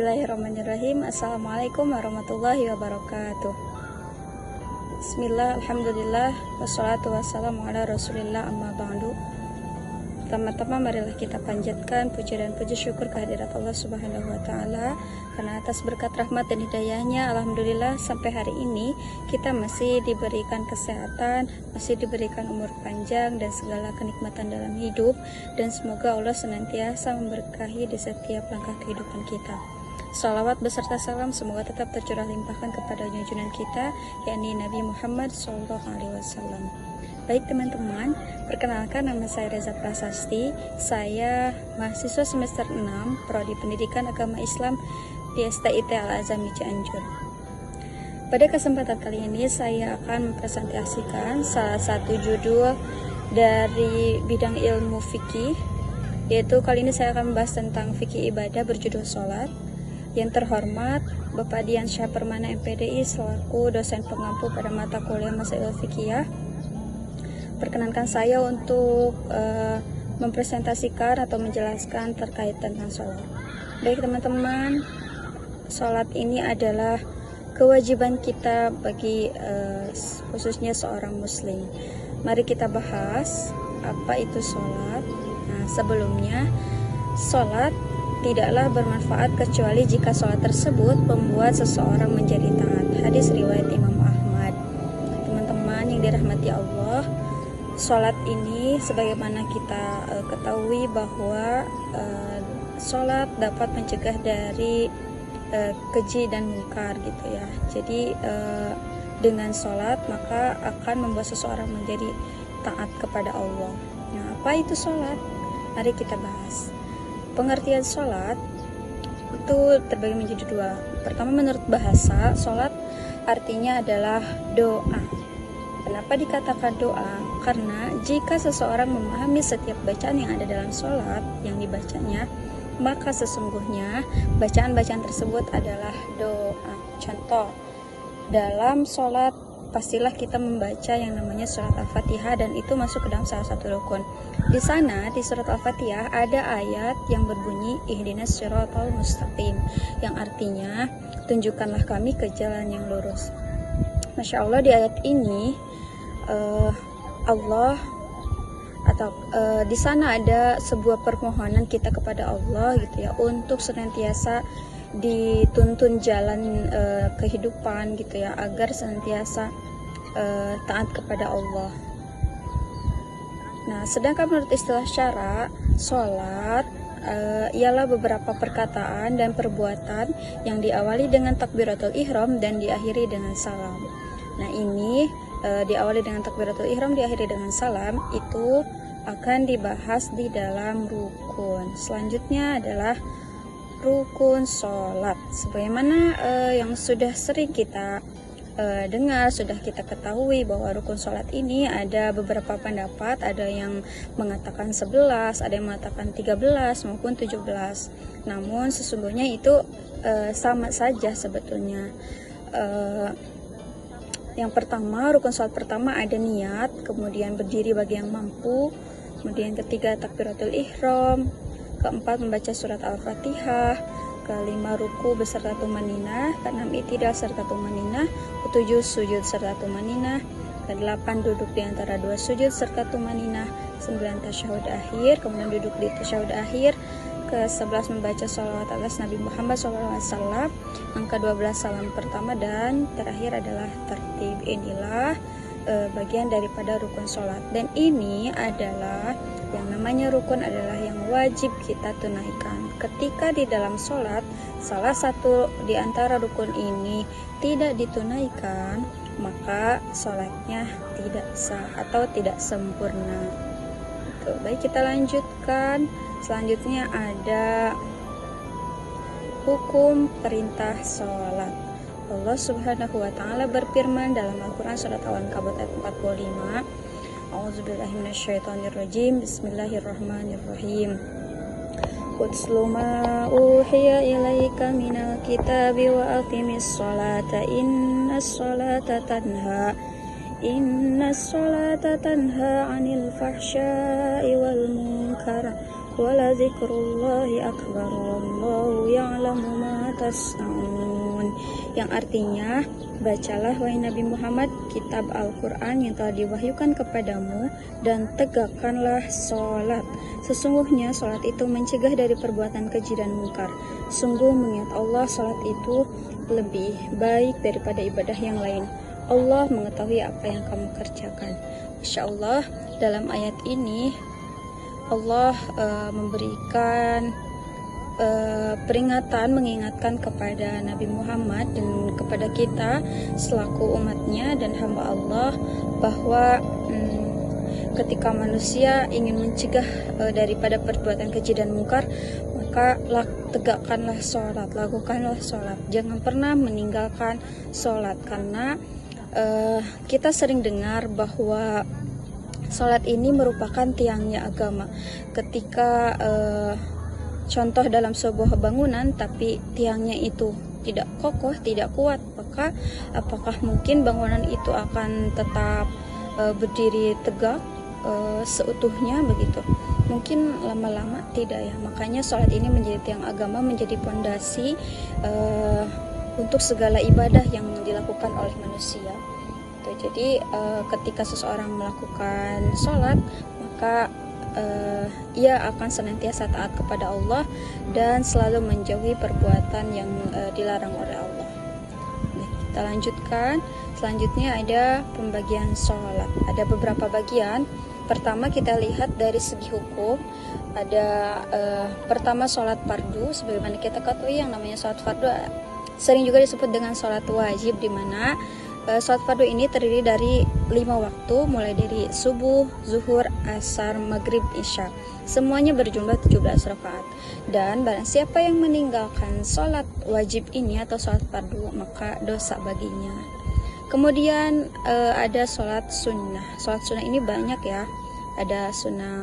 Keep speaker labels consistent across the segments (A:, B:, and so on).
A: Bismillahirrahmanirrahim. Assalamualaikum warahmatullahi wabarakatuh. Bismillah, alhamdulillah, wassalatu wassalamu ala rasulillah, amma ba'du. Pertama-tama marilah kita panjatkan puji dan puji syukur kehadirat Allah Subhanahu wa Ta'ala, karena atas berkat rahmat dan hidayahnya, alhamdulillah sampai hari ini kita masih diberikan kesehatan, masih diberikan umur panjang dan segala kenikmatan dalam hidup, dan semoga Allah senantiasa memberkahi di setiap langkah kehidupan kita. Salawat beserta salam semoga tetap tercurah limpahkan kepada junjungan kita, yakni Nabi Muhammad SAW. Baik teman-teman, perkenalkan nama saya Reza Prasasti. Saya mahasiswa semester 6 Prodi Pendidikan Agama Islam di STIT Al-Azami Cianjur. Pada kesempatan kali ini saya akan mempresentasikan salah satu judul dari bidang ilmu fikih, yaitu kali ini saya akan membahas tentang fikih ibadah berjudul sholat. Yang terhormat Bapak Dian Syah Permana MPDI selaku dosen pengampu pada mata kuliah Masail Fikih, perkenankan saya untuk mempresentasikan atau menjelaskan terkait tentang sholat. Baik teman-teman, sholat ini adalah kewajiban kita bagi khususnya seorang muslim. Mari kita bahas apa itu sholat. Nah, sebelumnya, sholat tidaklah bermanfaat kecuali jika sholat tersebut membuat seseorang menjadi taat. Hadis riwayat Imam Ahmad. Teman-teman yang dirahmati Allah, sholat ini sebagaimana kita ketahui bahwa sholat dapat mencegah dari keji dan mungkar gitu ya. Jadi dengan sholat maka akan membuat seseorang menjadi taat kepada Allah. Nah, apa itu sholat? Mari kita bahas. Pengertian sholat itu terbagi menjadi dua. Pertama, menurut bahasa, sholat artinya adalah doa. Kenapa dikatakan doa? Karena jika seseorang memahami setiap bacaan yang ada dalam sholat yang dibacanya, maka sesungguhnya bacaan-bacaan tersebut adalah doa. Contoh, dalam sholat pastilah kita membaca yang namanya surat Al-Fatihah, dan itu masuk ke dalam salah satu rukun. Di sana di surat Al-Fatihah ada ayat yang berbunyi ihdinas siratal mustaqim, yang artinya tunjukkanlah kami ke jalan yang lurus. Masya Allah, di ayat ini Allah atau di sana ada sebuah permohonan kita kepada Allah gitu ya, untuk senantiasa dituntun jalan kehidupan gitu ya, agar senantiasa taat kepada Allah. Nah, sedangkan menurut istilah syara, sholat ialah beberapa perkataan dan perbuatan yang diawali dengan takbiratul ihram dan diakhiri dengan salam. Nah, ini diawali dengan takbiratul ihram, diakhiri dengan salam, itu akan dibahas di dalam rukun. Selanjutnya adalah rukun sholat. Sebagaimana yang sudah sering kita dengar, sudah kita ketahui bahwa rukun sholat ini ada beberapa pendapat, ada yang mengatakan 11, ada yang mengatakan 13 maupun 17. Namun sesungguhnya itu sama saja sebetulnya. Yang pertama, rukun sholat pertama ada niat, kemudian berdiri bagi yang mampu, kemudian ketiga takbiratul ihram, keempat membaca surat Al-Fatihah, kelima ruku beserta tumaninah, keenam i'tidal serta tumaninah, ketujuh sujud serta tumaninah, kedelapan duduk di antara dua sujud serta tumaninah, 9 tasyahud akhir, kemudian duduk di tasyahud akhir, ke-11 membaca sholawat atas Nabi Muhammad SAW, yang ke-12 salam pertama, dan terakhir adalah tertib. Inilah bagian daripada rukun sholat, dan ini adalah yang namanya rukun adalah yang wajib kita tunaikan. Ketika di dalam sholat salah satu di antara rukun ini tidak ditunaikan, maka sholatnya tidak sah atau tidak sempurna. Baik, kita lanjutkan. Selanjutnya ada hukum perintah sholat. Allah Subhanahu wa Ta'ala berfirman dalam Al-Quran surat Al-Ankabut ayat 45, A'udzubillahi minasyaitonirrajim, Bismillahirrahmanirrahim. Utslu ma uhiya ilaika minal kitabi wa aqimis sholata innas sholata tanha 'anil fahsya'i wal munkar waladzikrullahi akbar wallahu ya'lamu ma tasna'un, yang artinya, bacalah wahai Nabi Muhammad kitab Al-Quran yang telah diwahyukan kepadamu dan tegakkanlah sholat. Sesungguhnya sholat itu mencegah dari perbuatan keji dan mungkar. Sungguh mengingat Allah, sholat itu lebih baik daripada ibadah yang lain. Allah mengetahui apa yang kamu kerjakan. Masya Allah, dalam ayat ini Allah memberikan peringatan, mengingatkan kepada Nabi Muhammad dan kepada kita selaku umatnya dan hamba Allah bahwa ketika manusia ingin mencegah daripada perbuatan keji dan mungkar, maka tegakkanlah sholat, lakukanlah sholat, jangan pernah meninggalkan sholat. Karena kita sering dengar bahwa sholat ini merupakan tiangnya agama. Ketika contoh dalam sebuah bangunan tapi tiangnya itu tidak kokoh, tidak kuat, maka apakah mungkin bangunan itu akan tetap berdiri tegak seutuhnya begitu? Mungkin lama-lama tidak ya. Makanya sholat ini menjadi tiang agama, menjadi pondasi untuk segala ibadah yang dilakukan oleh manusia. Jadi ketika seseorang melakukan sholat, maka ia akan senantiasa taat kepada Allah dan selalu menjauhi perbuatan yang dilarang oleh Allah. Nah, kita lanjutkan. Selanjutnya ada pembagian sholat. Ada beberapa bagian. Pertama kita lihat dari segi hukum. Ada pertama sholat fardu. Sebagaimana kita ketahui yang namanya sholat fardu sering juga disebut dengan sholat wajib, di mana sholat fardu ini terdiri dari 5 waktu, mulai dari subuh, zuhur, asar, maghrib, isya. Semuanya berjumlah 17 rakaat. Dan barang siapa yang meninggalkan sholat wajib ini atau sholat fardu, maka dosa baginya. Kemudian ada sholat sunnah. Sholat sunnah ini banyak ya. Ada sunnah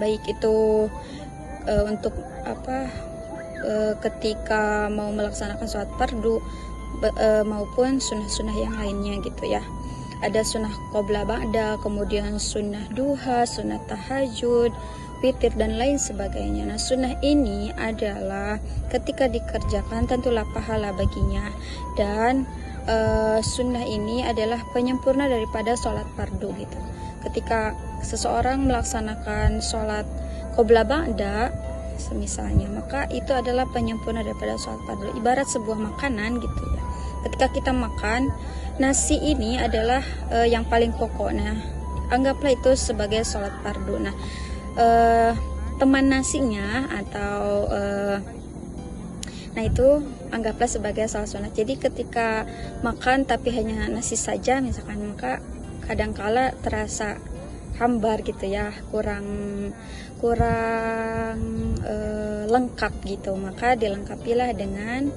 A: baik itu untuk ketika mau melaksanakan sholat fardu maupun sunnah-sunnah yang lainnya gitu ya. Ada sunnah qabla ba'da, kemudian sunnah duha, sunnah tahajud, witir dan lain sebagainya. Nah, sunnah ini adalah ketika dikerjakan tentulah pahala baginya, dan sunnah ini adalah penyempurna daripada sholat fardu gitu. Ketika seseorang melaksanakan sholat qabla ba'da semisalnya, maka itu adalah penyempurna daripada sholat fardu. Ibarat sebuah makanan gitu ya. Ketika kita makan, nasi ini adalah yang paling pokok. Nah, anggaplah itu sebagai sholat fardu. Nah, teman nasinya atau nah itu anggaplah sebagai sholat sunnah. Jadi ketika makan tapi hanya nasi saja misalkan, maka kadangkala terasa hambar gitu ya, kurang lengkap gitu. Maka dilengkapilah dengan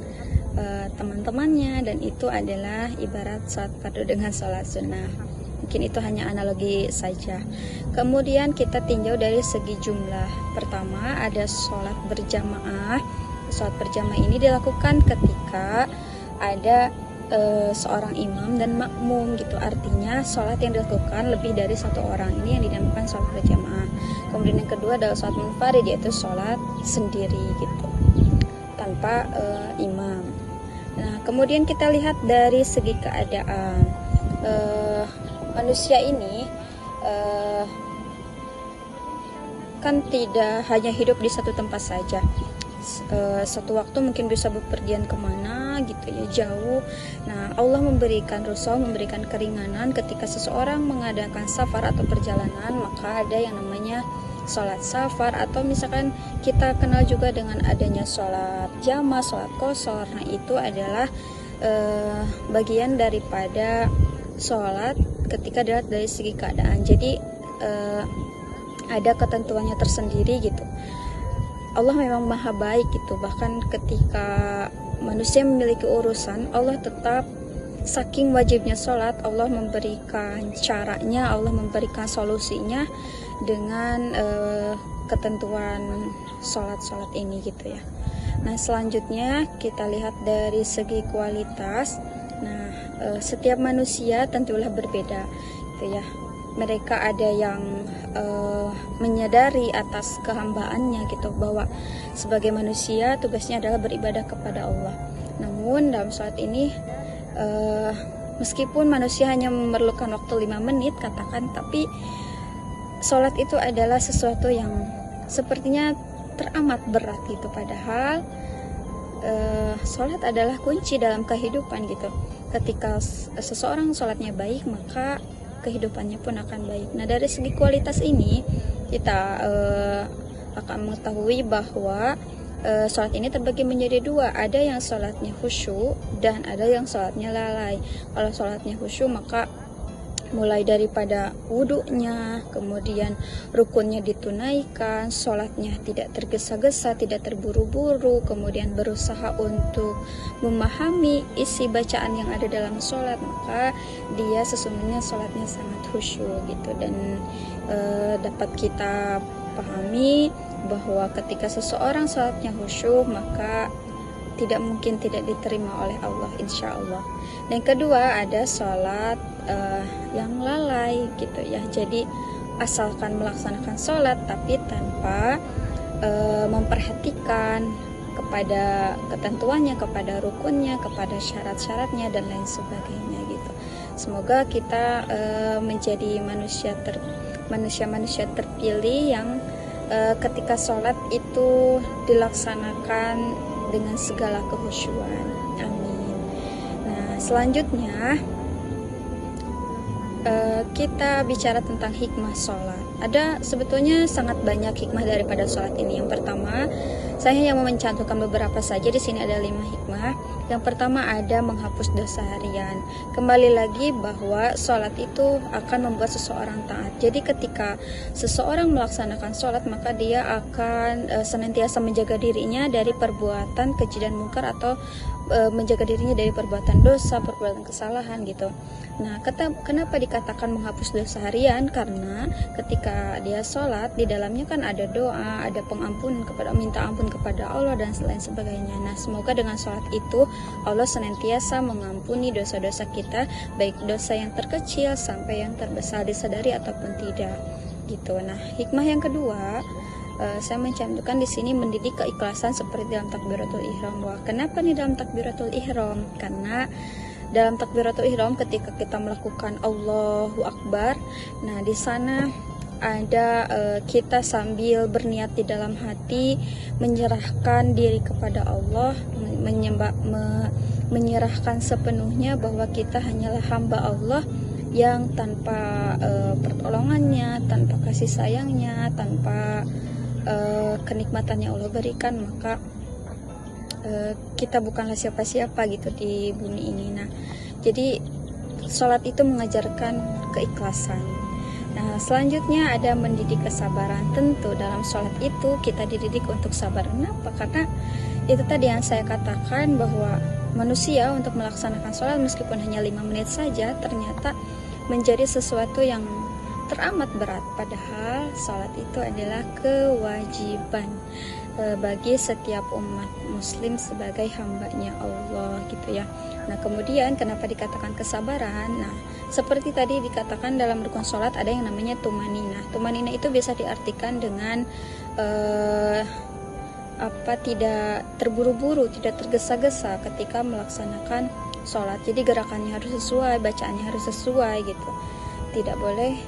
A: teman-temannya, dan itu adalah ibarat sholat fardu dengan sholat sunnah. Mungkin itu hanya analogi saja. Kemudian kita tinjau dari segi jumlah. Pertama ada sholat berjamaah. Sholat berjamaah ini dilakukan ketika ada seorang imam dan makmum gitu. Artinya sholat yang dilakukan lebih dari satu orang, ini yang dinamakan sholat berjamaah. Kemudian yang kedua adalah sholat munfarid, yaitu sholat sendiri gitu tanpa imam. Nah, kemudian kita lihat dari segi keadaan. Manusia ini kan tidak hanya hidup di satu tempat saja. Satu waktu mungkin bisa bepergian kemana gitu ya, jauh. Nah, Allah memberikan rukhsah, memberikan keringanan ketika seseorang mengadakan safar atau perjalanan, maka ada yang namanya sholat safar, atau misalkan kita kenal juga dengan adanya sholat jamaah, sholat qashar. Nah, itu adalah bagian daripada sholat ketika dilihat dari segi keadaan. Jadi ada ketentuannya tersendiri gitu. Allah memang maha baik gitu. Bahkan ketika manusia memiliki urusan, Allah tetap, saking wajibnya sholat, Allah memberikan caranya, Allah memberikan solusinya dengan ketentuan sholat-sholat ini gitu ya. Nah, selanjutnya kita lihat dari segi kualitas. Nah, setiap manusia tentulah berbeda gitu ya. mereka ada yang menyadari atas kehambaannya gitu, bahwa sebagai manusia tugasnya adalah beribadah kepada Allah. Namun dalam sholat ini meskipun manusia hanya memerlukan waktu 5 menit katakan, tapi sholat itu adalah sesuatu yang sepertinya teramat berat gitu. Padahal sholat adalah kunci dalam kehidupan gitu. Ketika seseorang sholatnya baik, maka kehidupannya pun akan baik. Nah, dari segi kualitas ini kita akan mengetahui bahwa sholat ini terbagi menjadi dua. Ada yang sholatnya khusyuk dan ada yang sholatnya lalai. Kalau sholatnya khusyuk maka mulai daripada wudhunya, kemudian rukunnya ditunaikan, sholatnya tidak tergesa-gesa, tidak terburu-buru, kemudian berusaha untuk memahami isi bacaan yang ada dalam sholat, maka dia sesungguhnya sholatnya sangat khusyuk gitu. Dan dapat kita pahami bahwa ketika seseorang sholatnya khusyuk, maka tidak mungkin tidak diterima oleh Allah, insya Allah. Dan kedua, ada sholat yang lalai gitu ya. Jadi asalkan melaksanakan sholat tapi tanpa memperhatikan kepada ketentuannya, kepada rukunnya, kepada syarat-syaratnya dan lain sebagainya gitu. Semoga kita menjadi manusia-manusia terpilih yang ketika sholat itu dilaksanakan dengan segala kehusyuan. Amin. Nah, selanjutnya kita bicara tentang hikmah sholat. Ada sebetulnya sangat banyak hikmah daripada sholat ini. Yang pertama, saya hanya mau mencantumkan beberapa saja. Di sini ada 5 hikmah. Yang pertama ada menghapus dosa harian. Kembali lagi bahwa sholat itu akan membuat seseorang taat. Jadi ketika seseorang melaksanakan sholat, maka dia akan senantiasa menjaga dirinya dari perbuatan keji dan mungkar, atau menjaga dirinya dari perbuatan dosa, perbuatan kesalahan gitu. Nah, kenapa dikatakan menghapus dosa harian? Karena ketika dia sholat, di dalamnya kan ada doa, ada pengampunan, minta ampun kepada Allah dan lain sebagainya. Nah, semoga dengan sholat itu Allah senantiasa mengampuni dosa-dosa kita, baik dosa yang terkecil sampai yang terbesar, disadari ataupun tidak gitu. Nah, hikmah yang kedua, saya mencantumkan di sini mendidik keikhlasan seperti dalam takbiratul ihram. Wah, kenapa nih dalam takbiratul ihram? Karena dalam takbiratul ihram ketika kita melakukan Allahu Akbar, nah di sana ada kita sambil berniat di dalam hati menyerahkan diri kepada Allah, menyerahkan sepenuhnya bahwa kita hanyalah hamba Allah yang tanpa pertolongannya, tanpa kasih sayangnya, tanpa kenikmatan yang Allah berikan, maka kita bukanlah siapa-siapa gitu di bumi ini. Nah, jadi sholat itu mengajarkan keikhlasan. Nah, selanjutnya ada mendidik kesabaran. Tentu dalam sholat itu kita dididik untuk sabar. Kenapa? Karena itu tadi yang saya katakan, bahwa manusia untuk melaksanakan sholat meskipun hanya 5 menit saja ternyata menjadi sesuatu yang teramat berat. Padahal sholat itu adalah kewajiban bagi setiap umat muslim sebagai hambanya Allah gitu ya. Nah, kemudian kenapa dikatakan kesabaran? Nah, seperti tadi dikatakan dalam rukun sholat ada yang namanya tumaninah. Tumaninah itu bisa diartikan dengan tidak terburu-buru, tidak tergesa-gesa ketika melaksanakan sholat. Jadi gerakannya harus sesuai, bacaannya harus sesuai gitu. Tidak boleh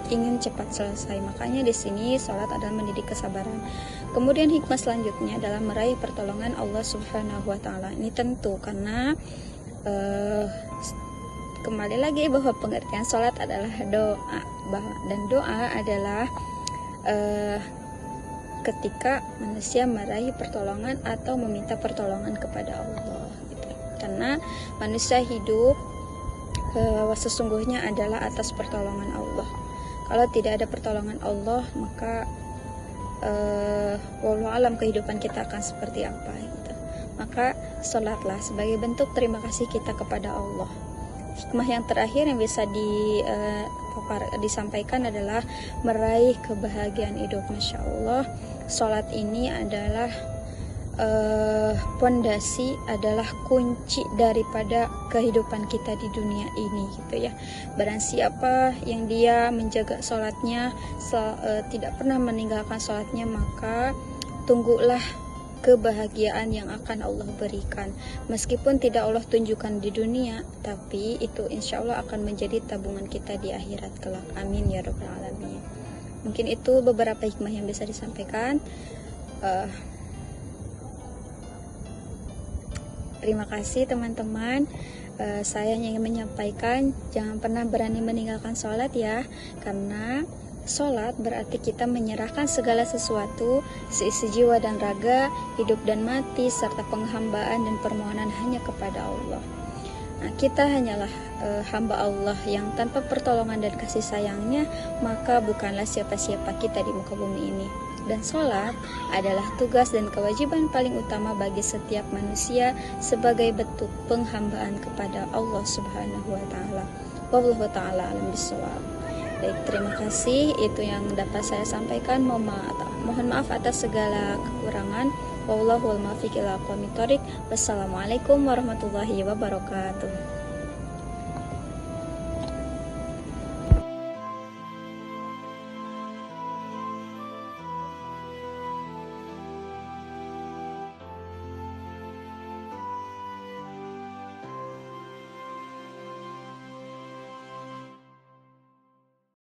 A: ingin cepat selesai. Makanya di sini sholat adalah mendidik kesabaran. Kemudian hikmah selanjutnya adalah meraih pertolongan Allah Subhanahu wa taala. Ini tentu karena kembali lagi bahwa pengertian sholat adalah doa, dan doa adalah ketika manusia meraih pertolongan atau meminta pertolongan kepada Allah gitu. Karena manusia hidup sesungguhnya adalah atas pertolongan Allah. Kalau tidak ada pertolongan Allah, maka wallahu alam kehidupan kita akan seperti apa gitu. Maka sholatlah sebagai bentuk terima kasih kita kepada Allah. Hikmah yang terakhir yang bisa disampaikan adalah meraih kebahagiaan hidup. Masya Allah, sholat ini adalah pondasi adalah kunci daripada kehidupan kita di dunia ini gitu ya. Barang siapa yang dia menjaga sholatnya, tidak pernah meninggalkan sholatnya, maka tunggulah kebahagiaan yang akan Allah berikan. Meskipun tidak Allah tunjukkan di dunia, tapi itu insya Allah akan menjadi tabungan kita di akhirat kelak. Amin ya rabbal alamin. Mungkin itu beberapa hikmah yang bisa disampaikan. Terima kasih teman-teman. Saya hanya ingin menyampaikan, jangan pernah berani meninggalkan sholat ya, karena sholat berarti kita menyerahkan segala sesuatu, seisi jiwa dan raga, hidup dan mati, serta penghambaan dan permohonan hanya kepada Allah. Nah, kita hanyalah hamba Allah yang tanpa pertolongan dan kasih sayangnya, maka bukanlah siapa-siapa kita di muka bumi ini. Dan sholat adalah tugas dan kewajiban paling utama bagi setiap manusia sebagai bentuk penghambaan kepada Allah Subhanahu wa Ta'ala. Wallahu ta'ala alam bisawab. Baik, terima kasih. Itu yang dapat saya sampaikan. Mohon maaf atas segala kekurangan. Wallahul muwaffiq ila aqwamit thoriq. Wassalamualaikum warahmatullahi wabarakatuh.